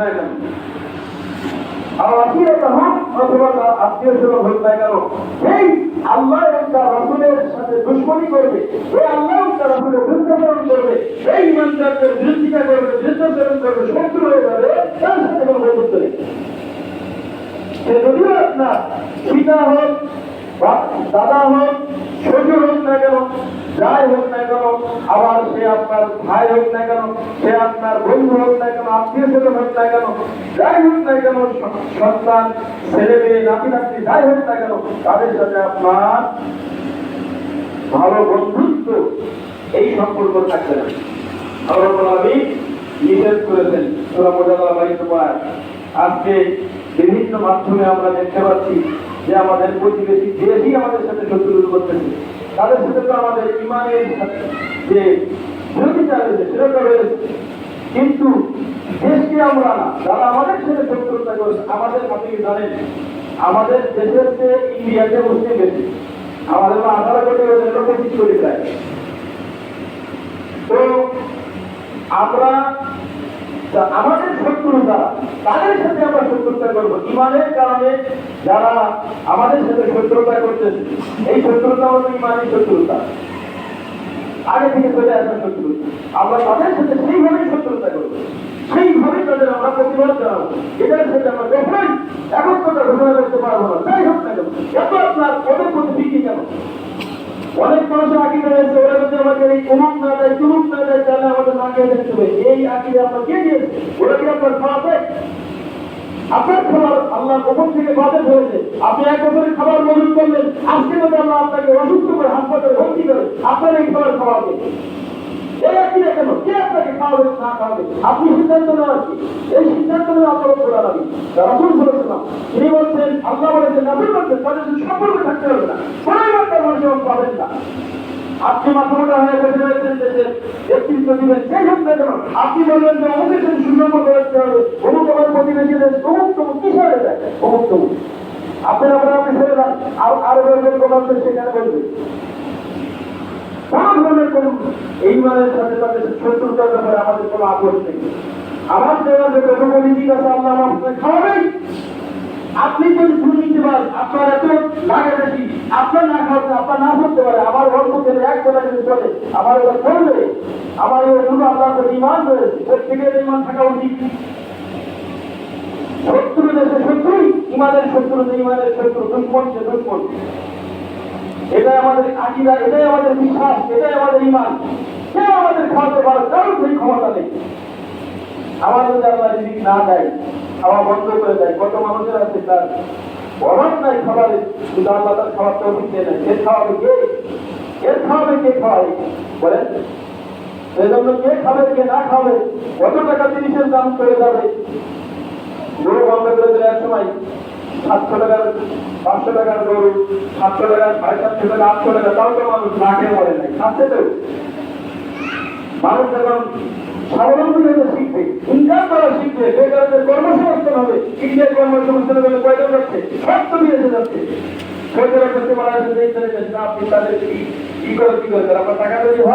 না কেন, অথবা আত্মীয় স্বজন হোক না কেন, এই আল্লাহ এবং তার রাসূলের সাথে দুশমনী করবে, এই আল্লাহ এবং তার রাসূলের বিরুদ্ধাচরণ করবে, এই ইমানদারদের বিরোধিতা করবে, বিরুদ্ধাচরণ করবে, শত্রু হয়ে যাবে, তার সাথে কোনো বন্ধুত্ব নেই। সে যদিও আপনার পিতা হোক, দাদা হোক, শ্বশুর হোক না কেন, যাই হোক না কেন, আবার সে আপনার ভাই হোক না কেন, সে আপনার বন্ধু হোক না কেন, আত্মীয় স্বজন হোক না কেন, যাই হোক না কেন, সন্তান, ছেলে মেয়ে, নাতি নাতনি, যাই হোক না কেন, তাদের সাথে আপনার ভালো বন্ধুত্ব, এই সম্পর্ক থাকবে না। আমি নিষেধ করেছেন সূরা মুজাদালা 22 আজকে বিভিন্ন মাধ্যমে আমরা দেখতে পাচ্ছি যে আমাদের প্রতিবেশী দেশই আমাদের সাথে শত্রুতা করতেছে, তাদের সাথে তো আমাদের ইমানের যে বিরোধিতা রয়েছে সেটা তো রয়েছে, কিন্তু দেশকে আমরা না, যারা আমাদের সাথে শত্রুতা করছে, আমাদের আপনি জানেন আমাদের দেশের চেয়ে ইন্ডিয়াতে মুসলিম বেশি, আমাদের 18 কোটি 25 কোটি প্রায়। তো আমরা আমাদের শত্রু যারা, তাদের সাথে আমরা শত্রুতা করবো ইমানের কারণে। যারা আমাদের সাথে শত্রুতা করতেছে, এই শত্রুতা হলো ইমানের শত্রুতা, আগে থেকে চলে আসা শত্রুতা। আমরা তাদের সাথে সেইভাবেই শত্রুতা করবো, সেইভাবেই তাদের আমরা প্রতিবাদ জানাবো। এটার সাথে আমরা কখনোই একত্রতা ঘোষণা করতে পারবো না, যাই হোক না কেন। এত আপনার ওদের প্রতি ভীতি কেন? অনেক মানুষের আকিদা রয়েছে, ওরা যদি আমাদের এই অমুক না দেয়, তুমুক না দেয়, তাহলে আমাদের না খেয়ে দেখতে হবে। এই আকিদা আপনার কে দিয়েছে? ওরা কি আপনার খাওয়াতে? আপনার খাবার আল্লাহর উপর থেকে বাতিল হয়েছে। আপনি 1 বছরের খাবার মজুদ করলেন, আজকে যদি আল্লাহ আপনাকে অসুস্থ করে হাসপাতালে ভর্তি করে আপনার এই খাবার খাওয়াবে, এই আকিদা কেন? কে আপনাকে খাওয়াবে না খাওয়াবে? আপনি সিদ্ধান্ত নেওয়ার কি? এই সিদ্ধান্ত নেওয়া আপনার উপর আলাদা। রাসূল সাল্লাল্লাহু আলাইহি ওয়াসাল্লাম তিনি বলছেন, আল্লাহ বলেছেন, রাসূল বলছেন, তাদের সাথে সম্পর্ক থাকতে হবে না, কোনো ইমানদার মানুষ পাবেন না। আপনি মাথা মোটা হয়ে বসে রয়েছেন, দেশের নেতৃত্ব দিবেন, সেই হোক না কেন, আপনি বলবেন যে অমুকের সাথে সুসম্পর্ক রাখতে হবে, অমুক আমার প্রতিবেশী দেশ, অমুক তমুক কি সরে যায়, অমুক তমুক আপনি আপনি সরে যান, আরো বলবেন কোন সেখানে বলবে কোন ধরনের কোন এই মানের সাথে তাদের শত্রুতার ব্যাপারে আমাদের কোনো আপোষ নেই। আমার দেওয়া যে কমিউনিটি আছে আল্লাহ আপনাকে খাওয়াবেন। আপনি যদি দুর্নীতিবাদ, আপনার এত লাগে বেশি, আপনার না খাওয়াতে আপনার না করতে পারে, আমার অল্প ছেলে 1 বেলা যদি চলে, আমার এটা করবে, আমার এই অনুরোধ আল্লাহর ইমান রয়েছে, প্রত্যেকের ইমান থাকা উচিত। শত্রু দেশে শত্রুই, ইমানের শত্রু, ইমানের শত্রু, দুশ্মন সে দুশ্মন। এটাই আমাদের আকিদা, এটাই আমাদের বিশ্বাস, এটাই আমাদের ইমান। কেউ আমাদের খাওয়াতে পারে, কারোর সেই ক্ষমতা নেই। আমার যদি আল্লাহ রিজিক না দেয়, খাওয়া বন্ধ করে দেয়, কত মানুষের আছে তার অভাব নাই খাবারের, কিন্তু আল্লাহ তার খাবার তৌফিক দেয় না। এর খাওয়াবে কে? এর খাওয়াবে কে? খাওয়াবে বলেন? সেজন্য কে খাবে, কে না খাবে, কত টাকা জিনিসের দাম চলে যাবে। গরু বন্ধ করে দিলে এক সময় 700 টাকার 500 টাকার গরু, 700 টাকার 750 টাকা 800 টাকা, তাও তো মানুষ না খেয়ে মরে নাই, খাচ্ছে তো। মানুষ যখন স্বাবলম্বী হতে শিখবে, ইনকাম করা শিখবে, বেকারদের কর্মসংস্থান হবে। ইন্ডিয়ার কর্মসংস্থানের জন্য কয়জন যাচ্ছে? সব তো বিদেশে যাচ্ছে। সরকারের কাছে মারা যাচ্ছে, আপনি তাদের কি করে আপনার টাকা তৈরি হয়।